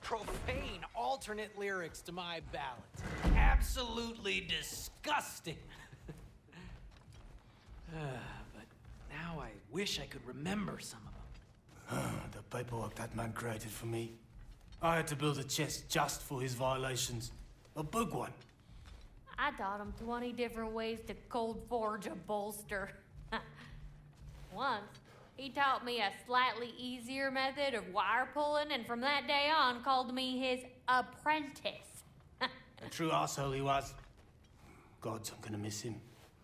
profane alternate lyrics to my ballads. Absolutely disgusting. But now I wish I could remember some of them. The paperwork that man created for me. I had to build a chest just for his violations. A big one. I taught him 20 different ways to cold forge a bolster. Once, he taught me a slightly easier method of wire pulling, and from that day on called me his apprentice. A true asshole he was. Gods, I'm gonna miss him.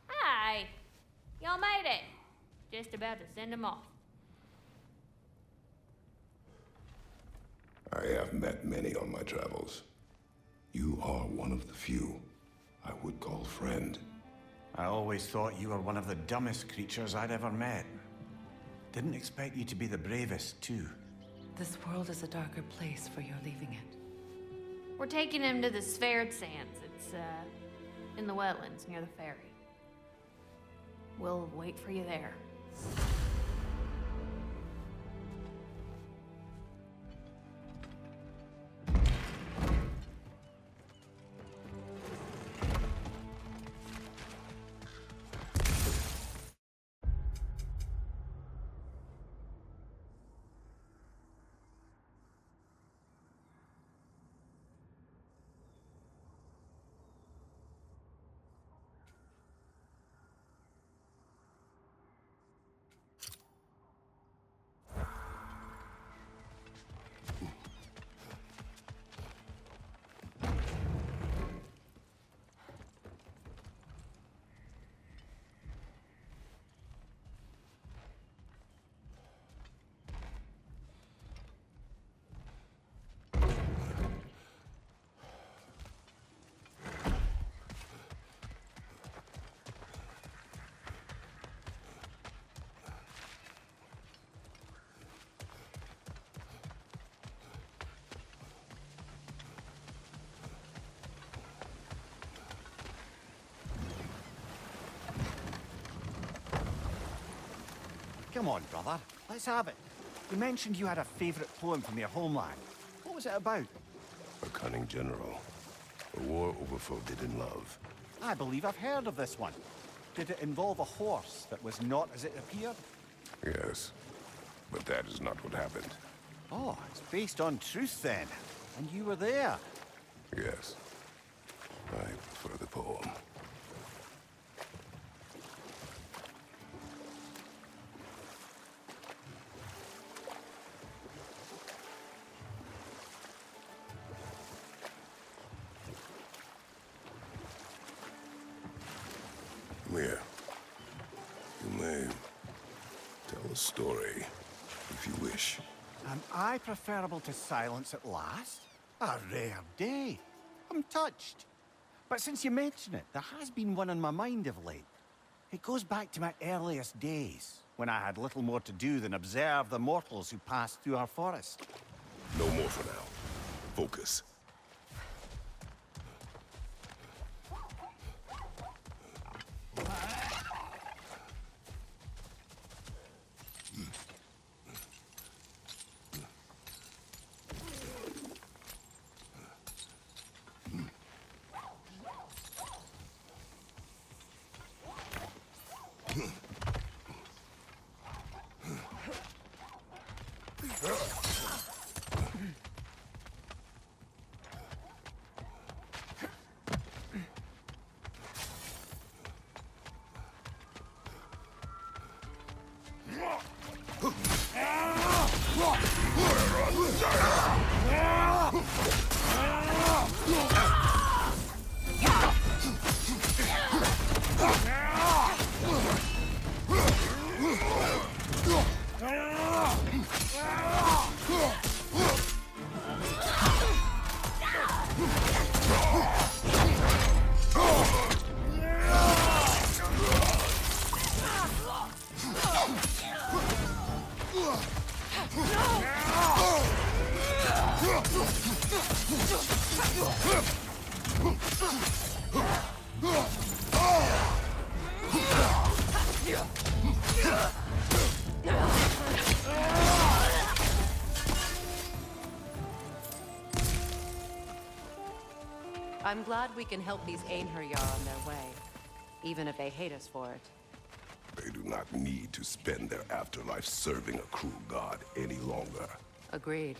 Hi, y'all made it. Just about to send him off. I have met many on my travels. You are one of the few I would call friend. I always thought you were one of the dumbest creatures I'd ever met. Didn't expect you to be the bravest, too. This world is a darker place for your leaving it. We're taking him to the Sphaired Sands. It's, in the wetlands near the ferry. We'll wait for you there. Come on, brother. Let's have it. You mentioned you had a favorite poem from your homeland. What was it about? A cunning general. A war overfolded in love. I believe I've heard of this one. Did it involve a horse that was not as it appeared? Yes, but that is not what happened. Oh, it's based on truth then. And you were there. Yes, I prefer the poem. Here. You may tell a story, if you wish. Am I preferable to silence at last? A rare day. I'm touched. But since you mention it, there has been one on my mind of late. It goes back to my earliest days, when I had little more to do than observe the mortals who passed through our forest. No more for now. Focus. I'm glad we can help these Einherjar on their way, even if they hate us for it. They do not need to spend their afterlife serving a cruel god any longer. Agreed.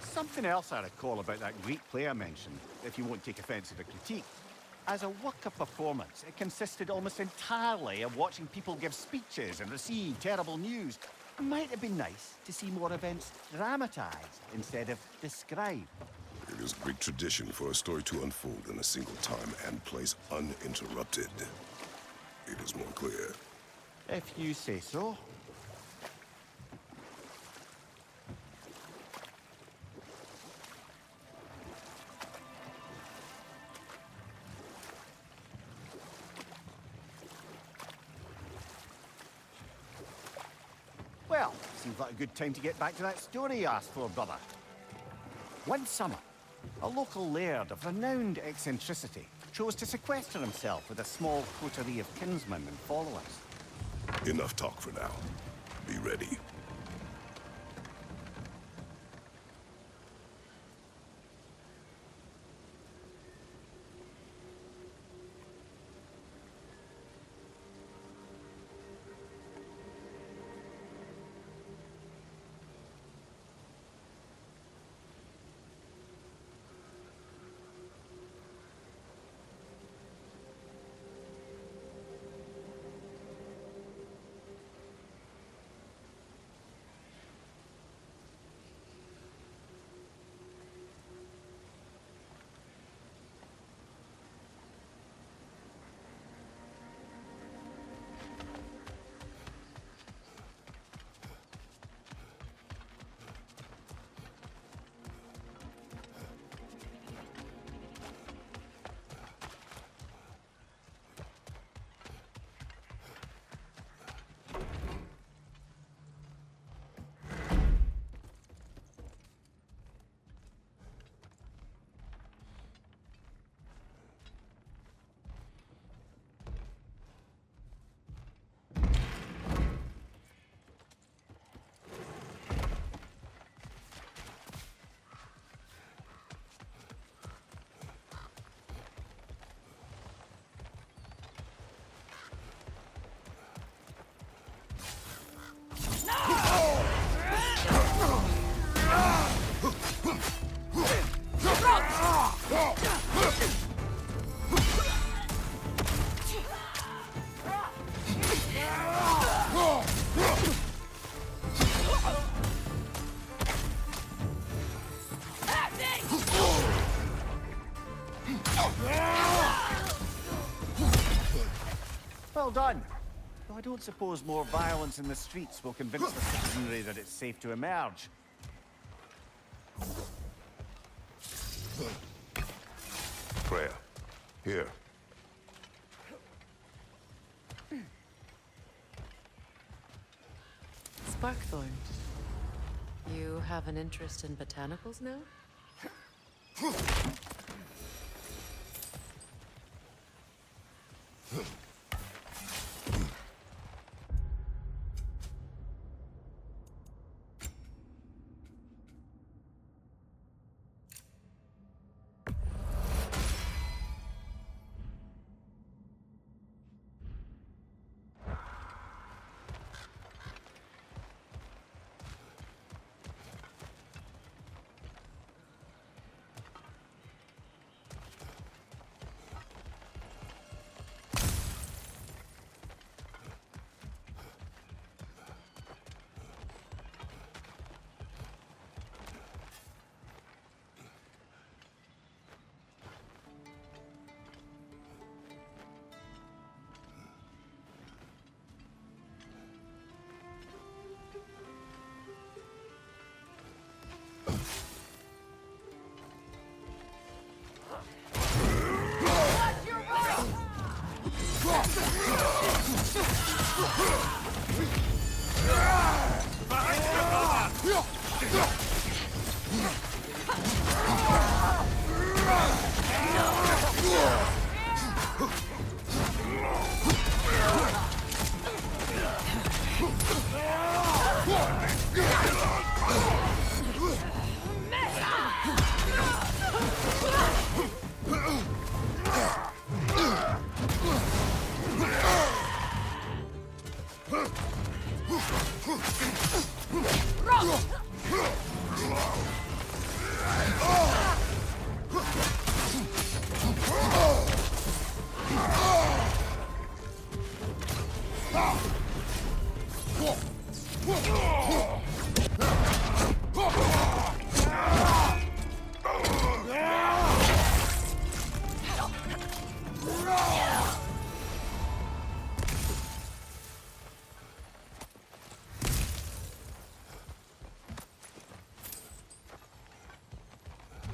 Something else I recall about that Greek play I mentioned, if you won't take offence at a critique. As a work of performance, it consisted almost entirely of watching people give speeches and receive terrible news. It might have been nice to see more events dramatised instead of described. It is Greek tradition for a story to unfold in a single time and place uninterrupted. It is more clear. If you say so. Well, seems like a good time to get back to that story you asked for, brother. One summer, a local laird of renowned eccentricity chose to sequester himself with a small coterie of kinsmen and followers. Enough talk for now. Be ready. Well done. Though I don't suppose more violence in the streets will convince the citizenry that it's safe to emerge. Freya, here. Sparkthorn. You have an interest in botanicals now?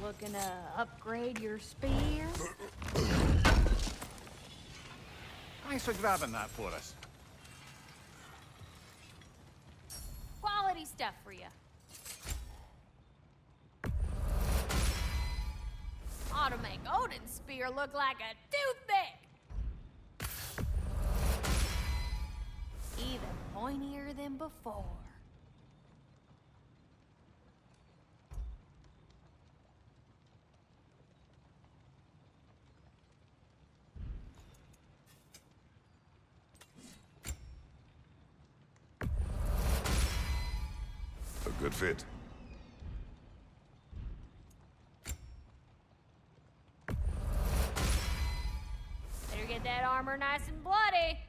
Looking to upgrade your spear? Thanks for grabbing that for us. Quality stuff for you. Ought to make Odin's spear look like a toothpick. Even pointier than before. A good fit. Better get that armor nice and bloody.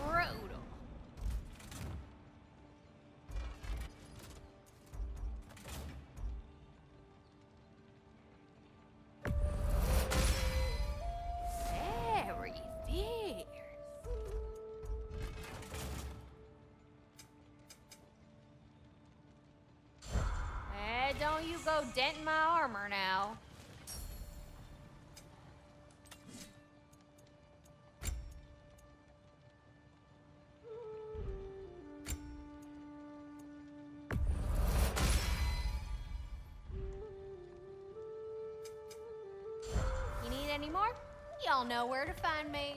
Brutal. Very fierce. Don't you go denting my armor now. anymore, y'all know where to find me.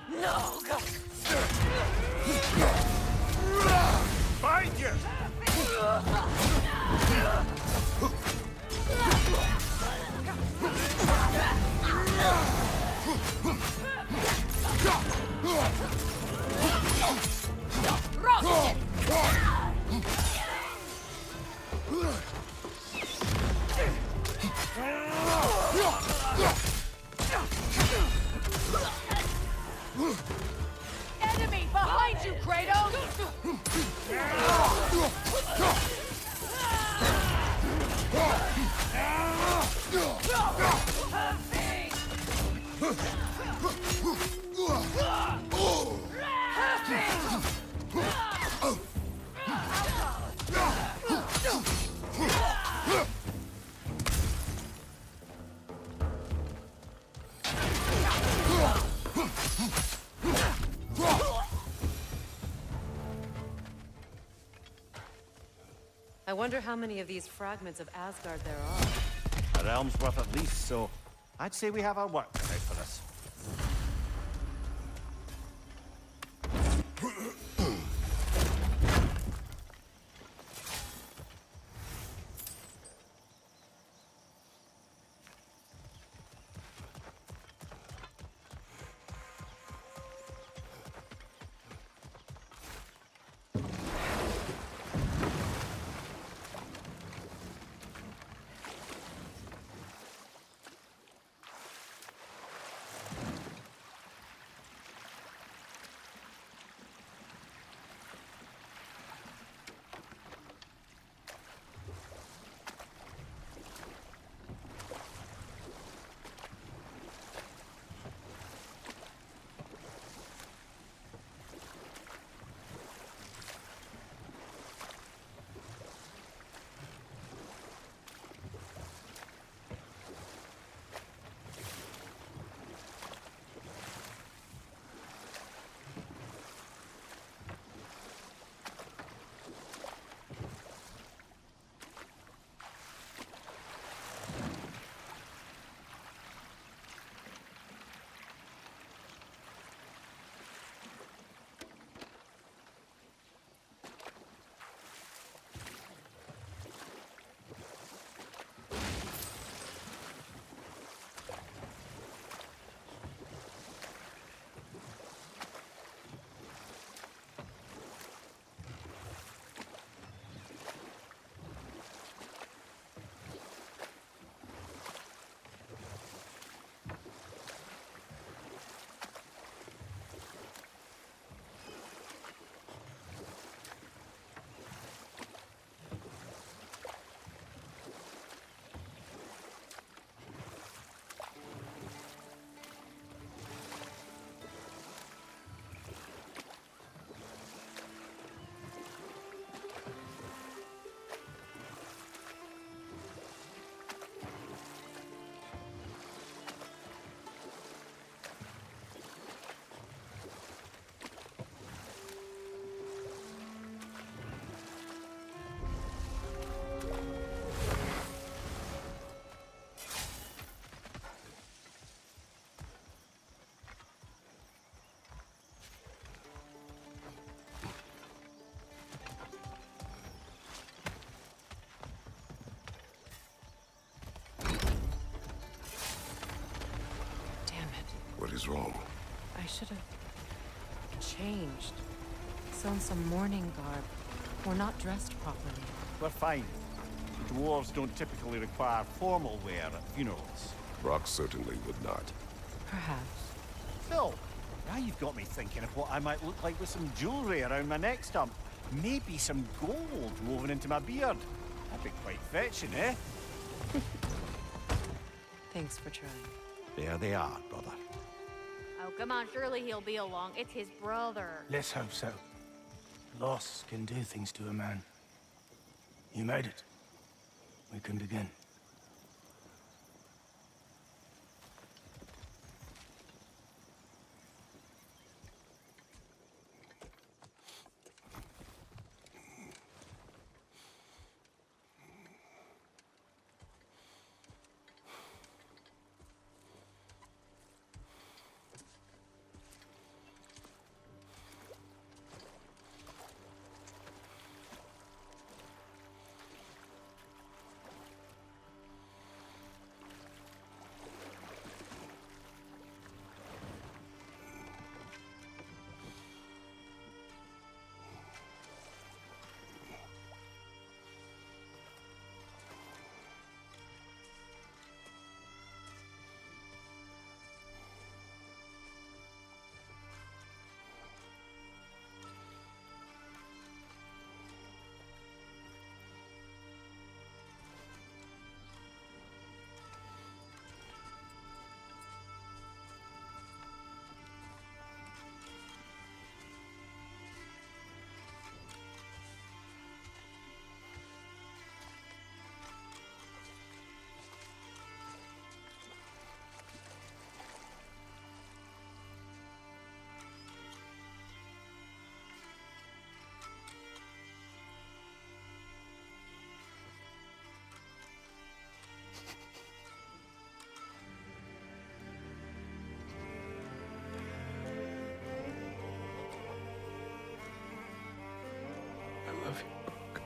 No, go! Find you! Enemy behind you, Kratos! I wonder how many of these fragments of Asgard there are. A realm's worth at least, so I'd say we have our work cut out for us. I should have changed. Sewn some mourning garb. We're not dressed properly. We're fine. Dwarves don't typically require formal wear at funerals. Brock certainly would not. Perhaps. Still, now you've got me thinking of what I might look like with some jewellery around my neck stump. Maybe some gold woven into my beard. That'd be quite fetching, eh? Thanks for trying. There they are, brother. Oh, come on, surely he'll be along. It's his brother. Let's hope so. Loss can do things to a man. You made it. We can begin. I love you, Brock.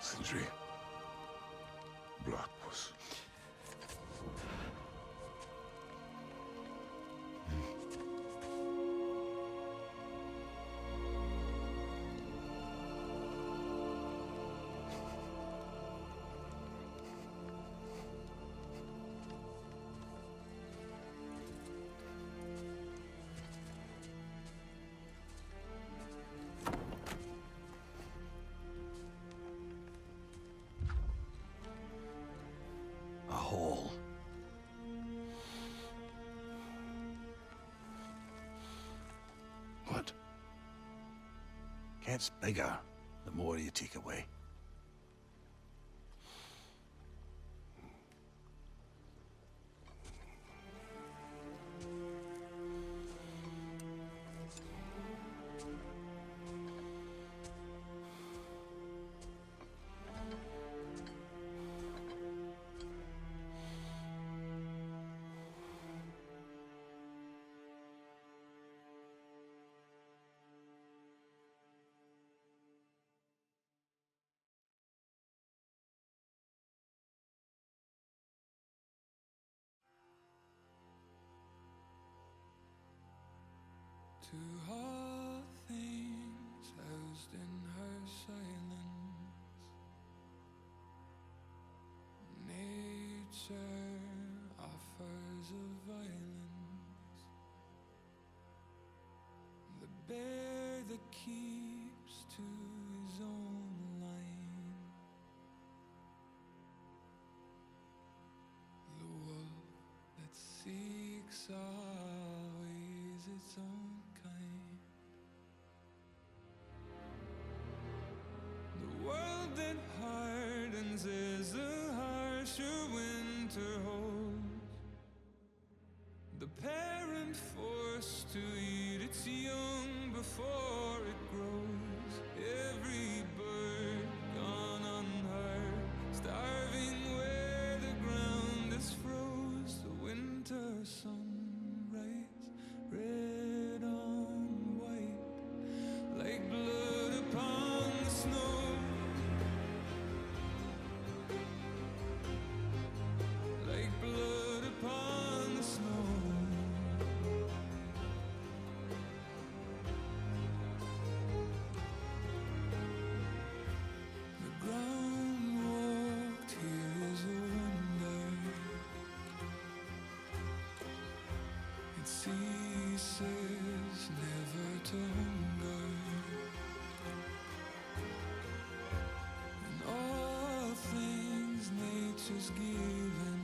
Sindri. Brock was... Gets bigger the more you take away. To all things housed in her silence, nature offers a violence, the bear that keeps to his own line, the wolf that seeks always its own kind. The world that hardens as a harsher winter holds, the parent forced to eat its young before it grows. Every bird gone unheard, starving where the ground is froze. The winter sunrise, red on white, like blood upon the snow. Like blood upon the snow. The ground walked here is a wonder. It ceases never to hunger. And all things nature's given,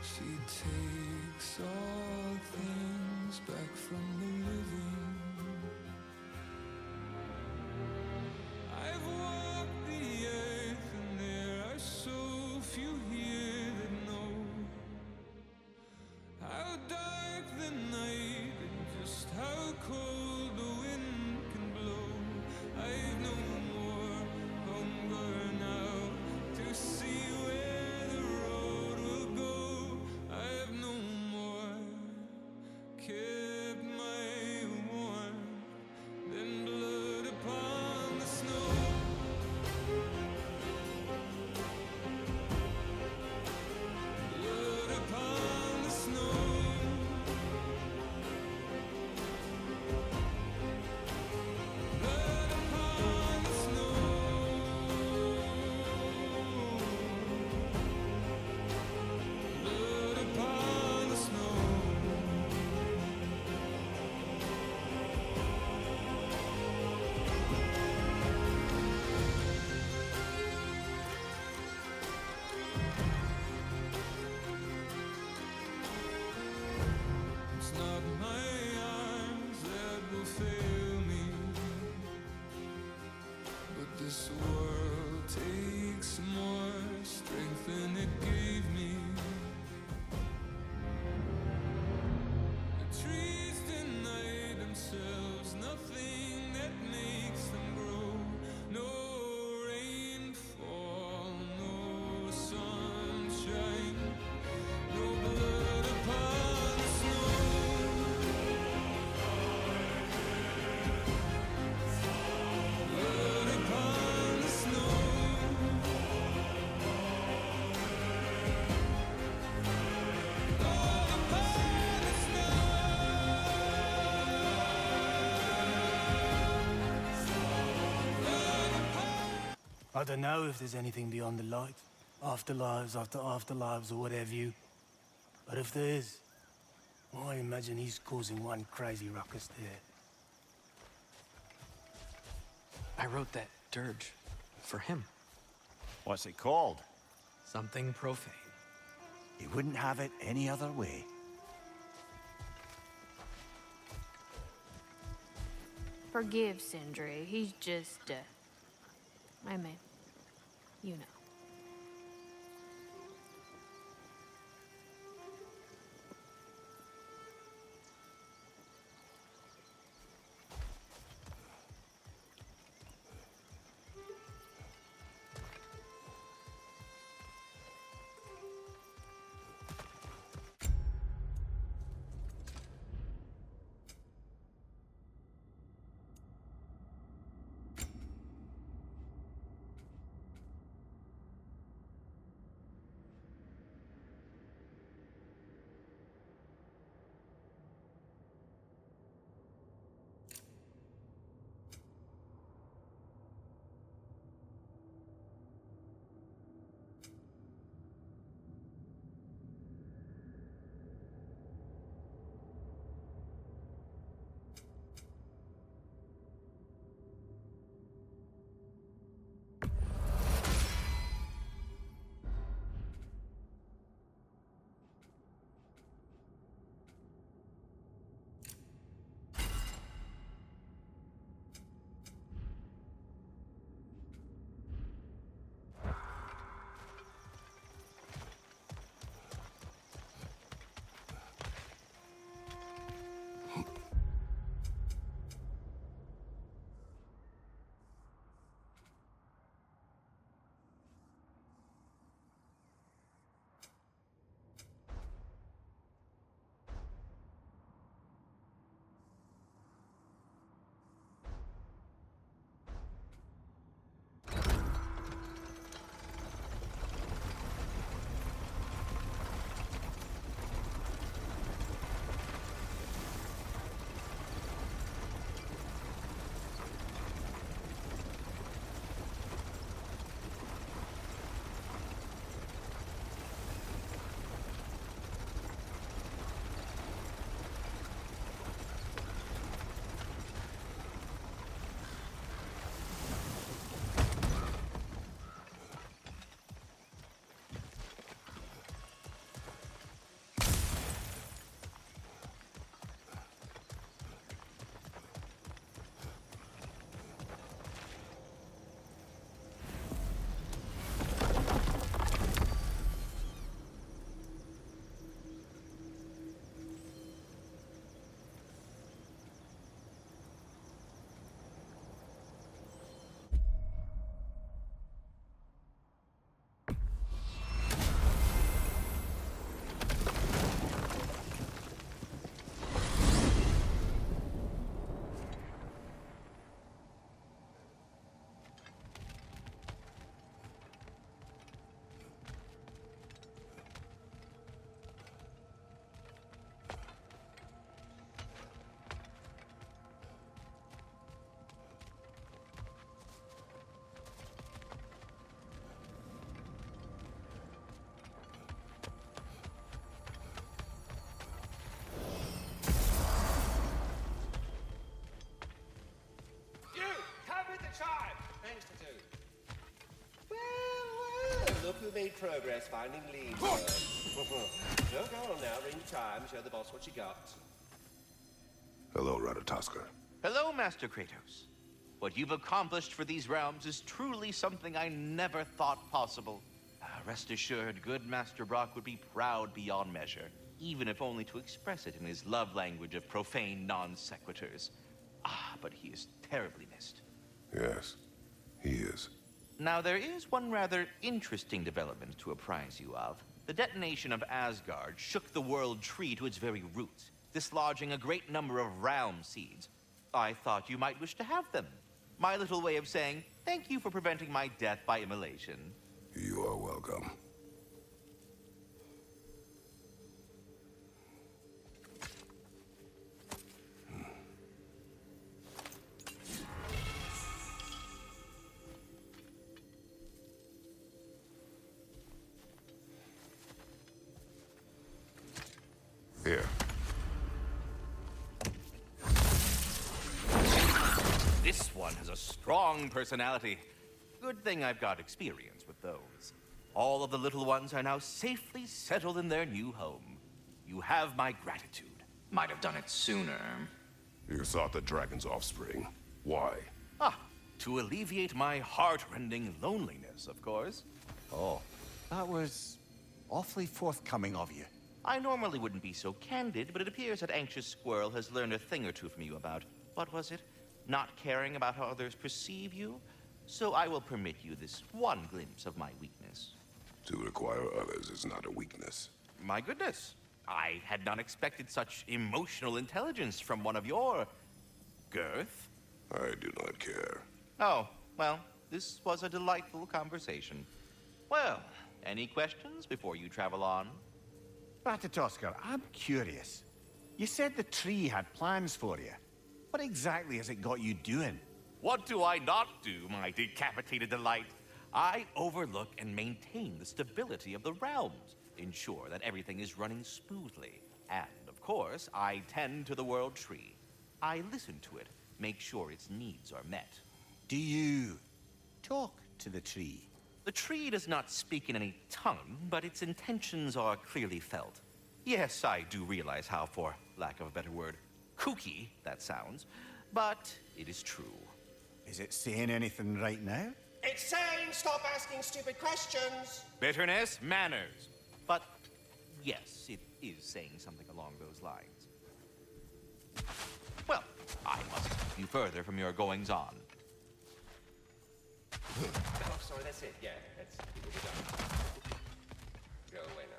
she takes all things back from the living. I've walked the earth and there are so few here that know how dark the night and just how cold the wind can blow. I've no more hunger now to see where the road will go. I've no more kept my warmth than blood upon the snow. Blood upon the snow. Blood upon the snow. Blood upon the snow. It's not my arms that will fail me, but this world takes more strength than it gave me. The trees deny themselves nothing that makes them grow. No rainfall, no sunshine, no blood upon the snow. Blood upon the snow. Blood upon the I don't know if there's anything beyond the light. Afterlives after afterlives or whatever you. But if there is, I imagine he's causing one crazy ruckus there. I wrote that dirge for him. What's it called? Something profane. He wouldn't have it any other way. Forgive Sindri. He's just, I mean, you know. Look who made progress finding leads. So go on now, ring the chime, show the boss what you got. Hello, Ratatoskr. Hello, Master Kratos. What you've accomplished for these realms is truly something I never thought possible. Rest assured, good Master Brock would be proud beyond measure, even if only to express it in his love language of profane non-sequiturs. But he is terribly missed. Yes, he is. Now, there is one rather interesting development to apprise you of. The detonation of Asgard shook the world tree to its very roots, dislodging a great number of realm seeds. I thought you might wish to have them. My little way of saying, thank you for preventing my death by immolation. You are welcome. Here. This one has a strong personality. Good thing I've got experience with those. All of the little ones are now safely settled in their new home. You have my gratitude. Might have done it sooner. You sought the dragon's offspring. Why? Ah, to alleviate my heart-rending loneliness, of course. Oh, that was awfully forthcoming of you. I normally wouldn't be so candid, but it appears that Anxious Squirrel has learned a thing or two from you about, what was it? Not caring about how others perceive you? So I will permit you this one glimpse of my weakness. To require others is not a weakness. My goodness, I had not expected such emotional intelligence from one of your... girth? I do not care. Oh, well, this was a delightful conversation. Well, any questions before you travel on? Ratatoskr, I'm curious. You said the tree had plans for you. What exactly has it got you doing? What do I not do, my decapitated delight? I overlook and maintain the stability of the realms, ensure that everything is running smoothly. And, of course, I tend to the world tree. I listen to it, make sure its needs are met. Do you talk to the tree? The tree does not speak in any tongue, but its intentions are clearly felt. Yes, I do realize how, for lack of a better word, kooky that sounds, but it is true. Is it saying anything right now? It's saying stop asking stupid questions. Bitterness, manners. But yes, it is saying something along those lines. Well, I must keep you further from your goings-on. Oh, sorry, that's it. Yeah, that's it. Will be done. Go away now.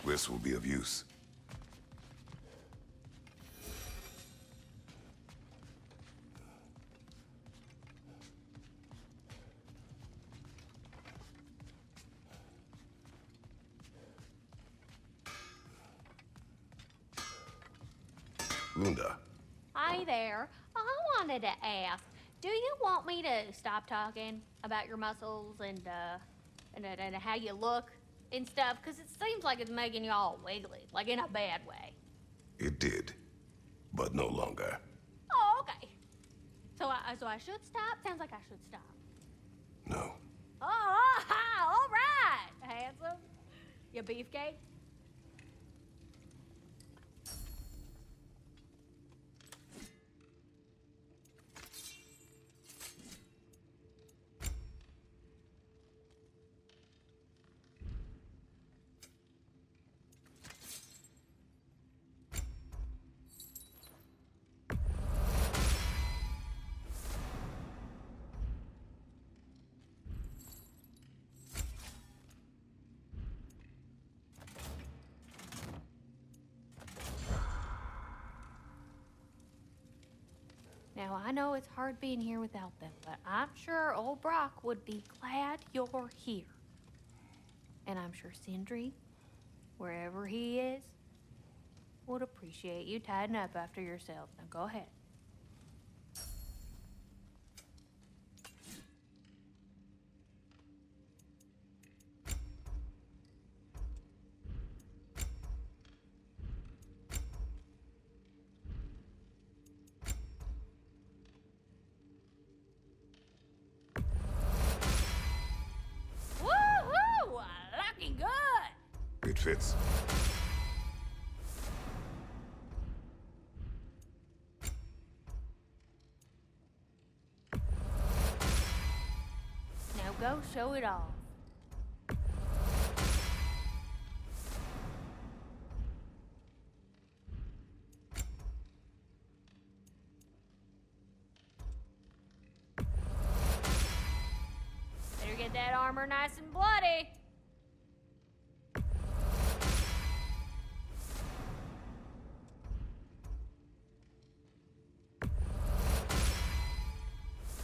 This will be of use. Lunda. Hi there. I wanted to ask, do you want me to stop talking about your muscles and how you look and stuff? Because it seems like it's making you all wiggly, like in a bad way. It did, but no longer. Oh, okay. So I should stop? Sounds like I should stop. No. Oh, all right, handsome. You beefcake? Now, I know it's hard being here without them, but I'm sure old Brock would be glad you're here. And I'm sure Sindri, wherever he is, would appreciate you tidying up after yourself. Now, go ahead. Woo-hoo! Looking good! It fits. Now go show it off. Better get that armor nice and bloody.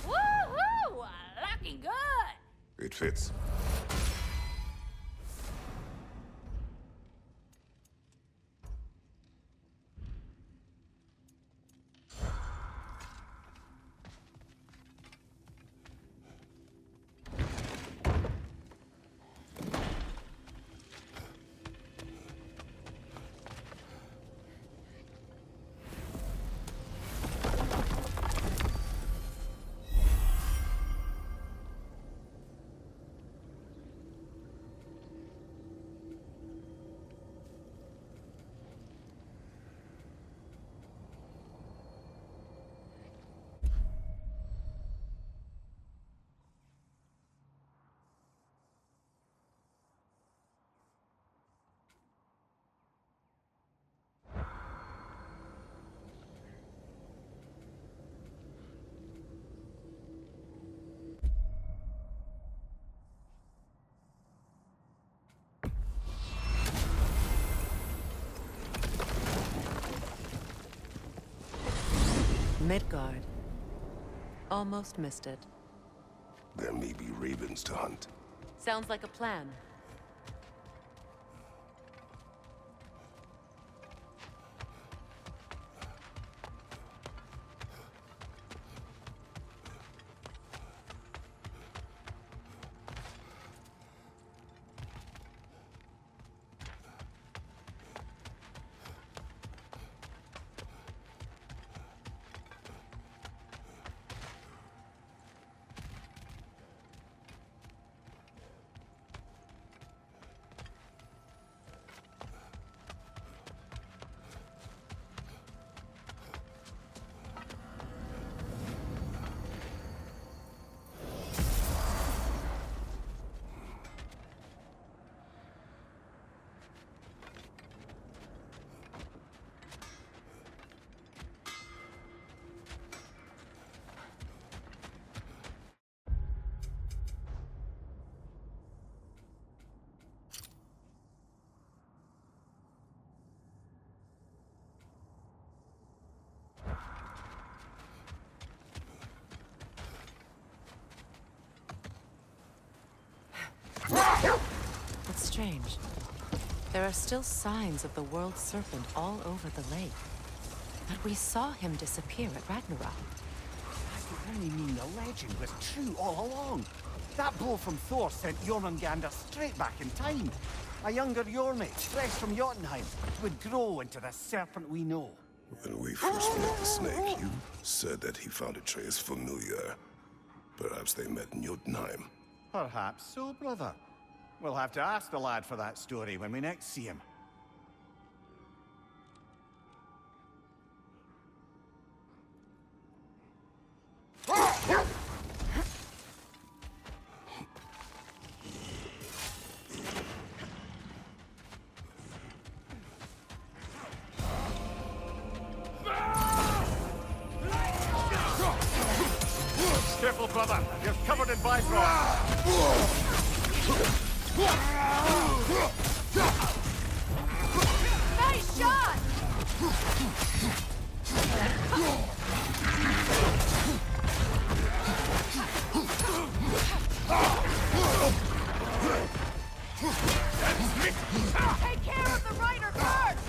Woo-hoo! Looking good! It fits. Midgard. Almost missed it. There may be ravens to hunt. Sounds like a plan. It's strange. There are still signs of the world serpent all over the lake. But we saw him disappear at Ragnarok. I really mean the legend was true all along. That blow from Thor sent Jormungandr straight back in time. A younger Jormi, fresh from Jotunheim, would grow into the serpent we know. When we first met the snake, you said that he found Atreus familiar. Perhaps they met in Jotunheim. Perhaps so, brother. We'll have to ask the lad for that story when we next see him. Careful, brother. You're covered in bifrost. Nice shot! Take care of the rider first!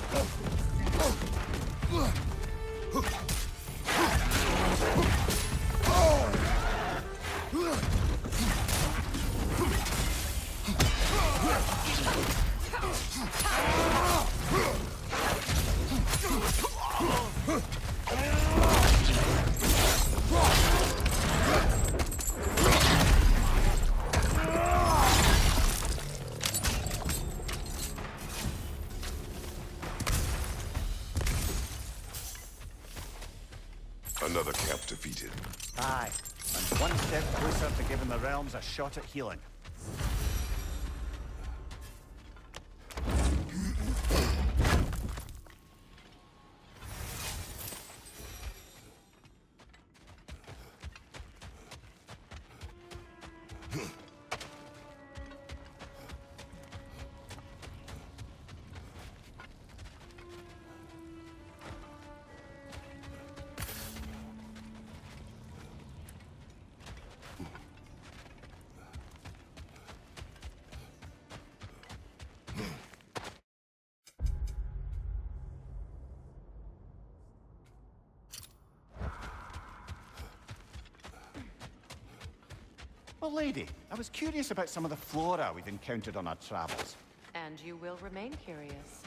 Another camp defeated. Aye, and one step closer to giving the realms a shot at healing. Well, lady, I was curious about some of the flora we've encountered on our travels. And you will remain curious.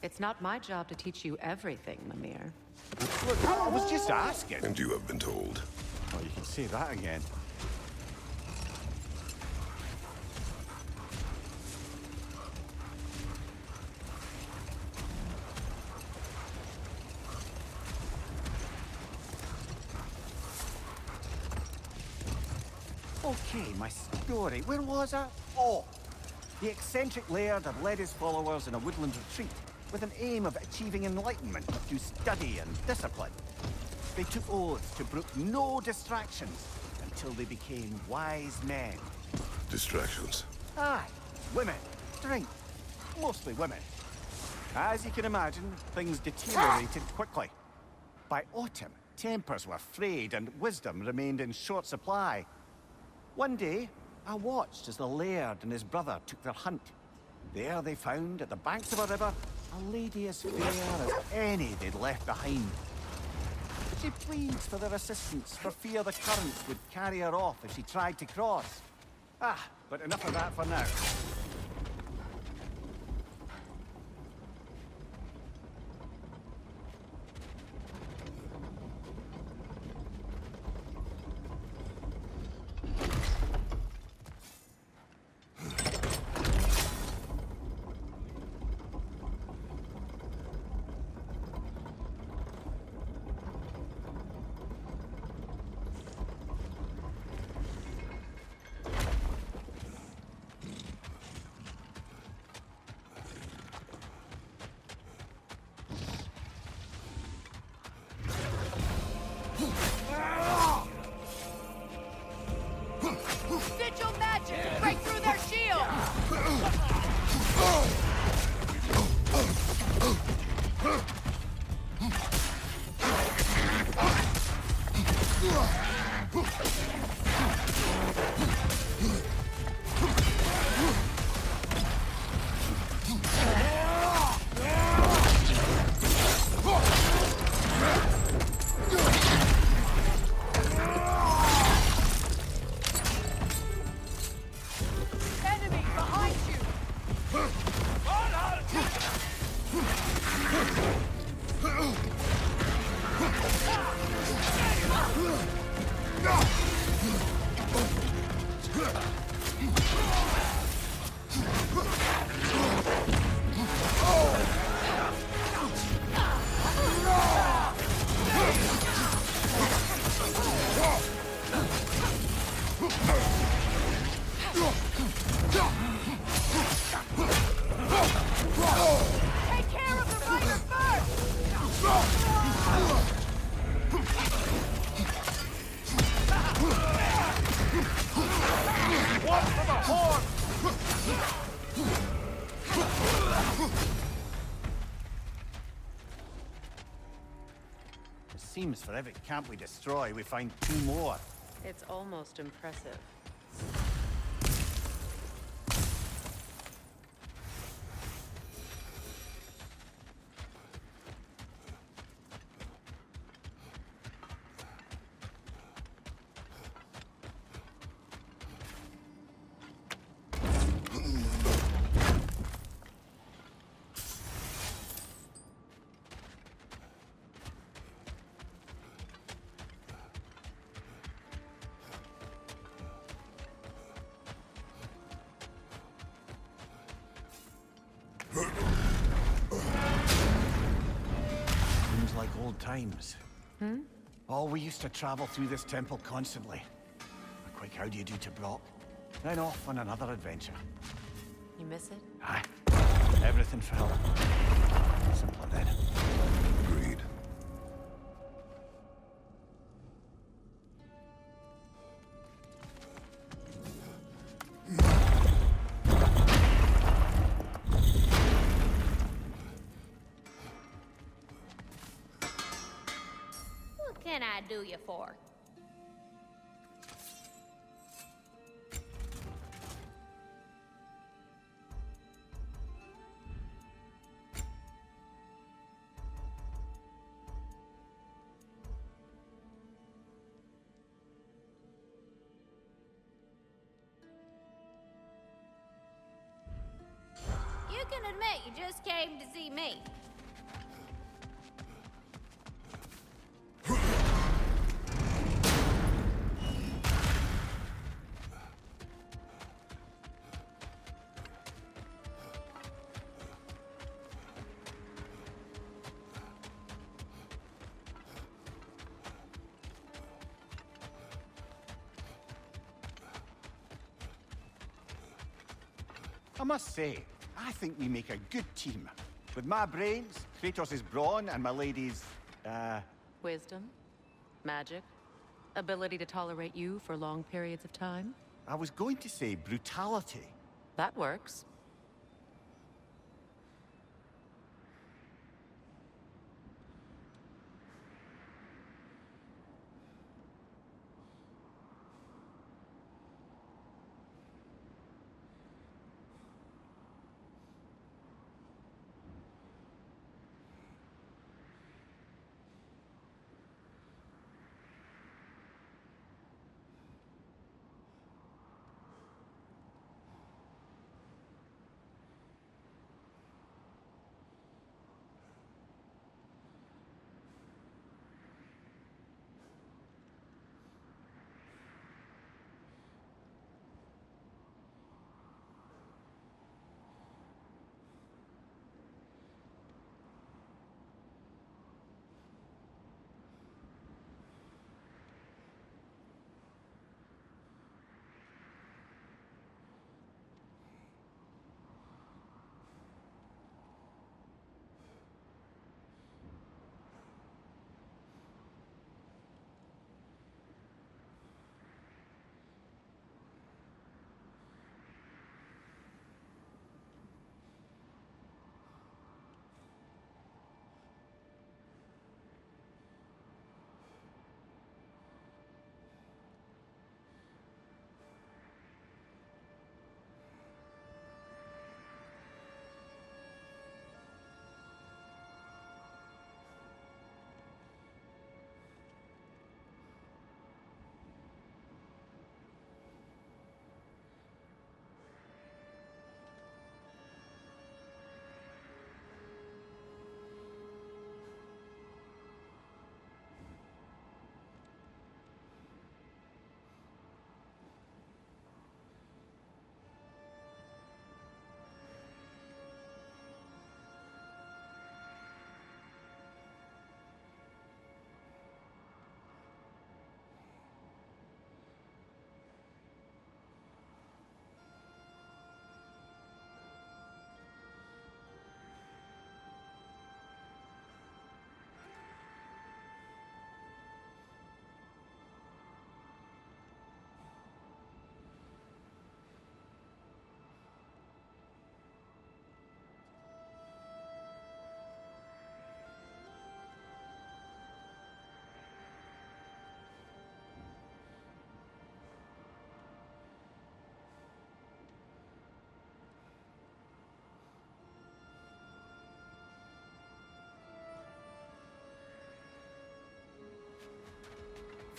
It's not my job to teach you everything, Mimir. Look, I was just asking. And you have been told. Oh, you can say that again. Okay, my story. Where was I? Oh! The eccentric laird had led his followers in a woodland retreat with an aim of achieving enlightenment through study and discipline. They took oaths to brook no distractions until they became wise men. Distractions. Aye, women, drink, mostly women. As you can imagine, things deteriorated quickly. By autumn, tempers were frayed and wisdom remained in short supply. One day, I watched as the laird and his brother took their hunt. There they found, at the banks of a river, a lady as fair as any they'd left behind. She pleads for their assistance for fear the currents would carry her off if she tried to cross. Ah, but enough of that for now. Sigil magic to break through their shield! Enemy behind you! Take care of the rider first! One for the horn! It seems for every camp we destroy, we find 2 more. It's almost impressive. Seems like old times. Oh, we used to travel through this temple constantly. A quick how do you do to Brock, then off on another adventure. You miss it? Aye. Everything felt simpler then. Agreed. What can I do you for? You can admit you just came to see me. I must say, I think we make a good team. With my brains, Kratos' brawn, and my lady's, Wisdom? Magic? Ability to tolerate you for long periods of time? I was going to say brutality. That works.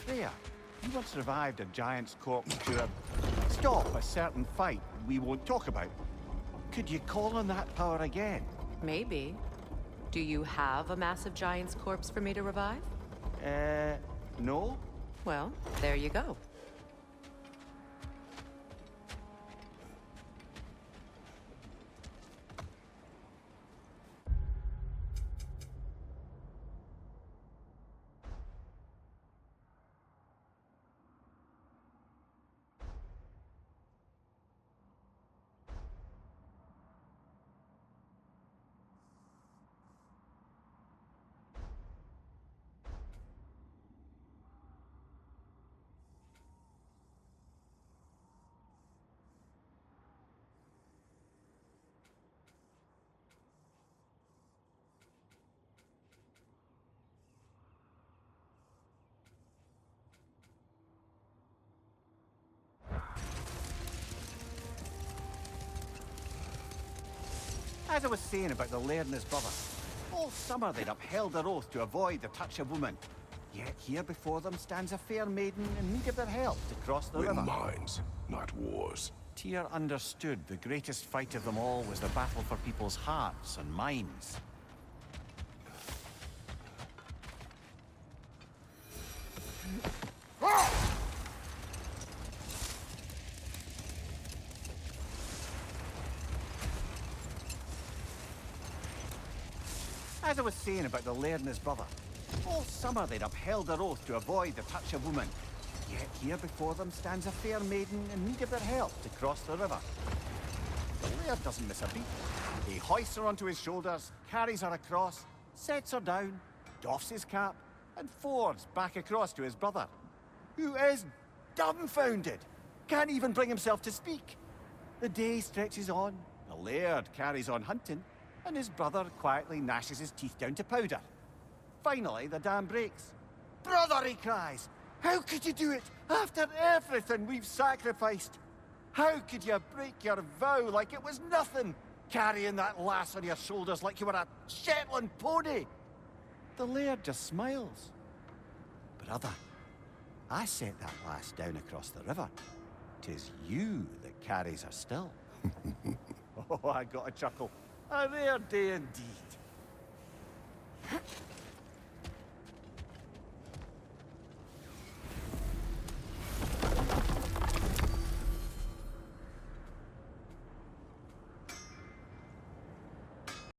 Freya, you once revived a giant's corpse to stop a certain fight we won't talk about. Could you call on that power again? Maybe. Do you have a massive giant's corpse for me to revive? No? Well, there you go. As I was saying about the laird and his brother, all summer they'd upheld their oath to avoid the touch of woman. Yet here before them stands a fair maiden in need of their help to cross the Win river. minds, not wars. Tyr understood the greatest fight of them all was the battle for people's hearts and minds. As I was saying about the laird and his brother, all summer they'd upheld their oath to avoid the touch of woman. Yet here before them stands a fair maiden in need of their help to cross the river. The laird doesn't miss a beat. He hoists her onto his shoulders, carries her across, sets her down, doffs his cap, and fords back across to his brother, who is dumbfounded, can't even bring himself to speak. The day stretches on, the laird carries on hunting, and his brother quietly gnashes his teeth down to powder. Finally, the dam breaks. "Brother," he cries, "how could you do it after everything we've sacrificed? How could you break your vow like it was nothing, carrying that lass on your shoulders like you were a Shetland pony?" The laird just smiles. "Brother, I set that lass down across the river. 'Tis you that carries her still." Oh, I got a chuckle. A rare day indeed.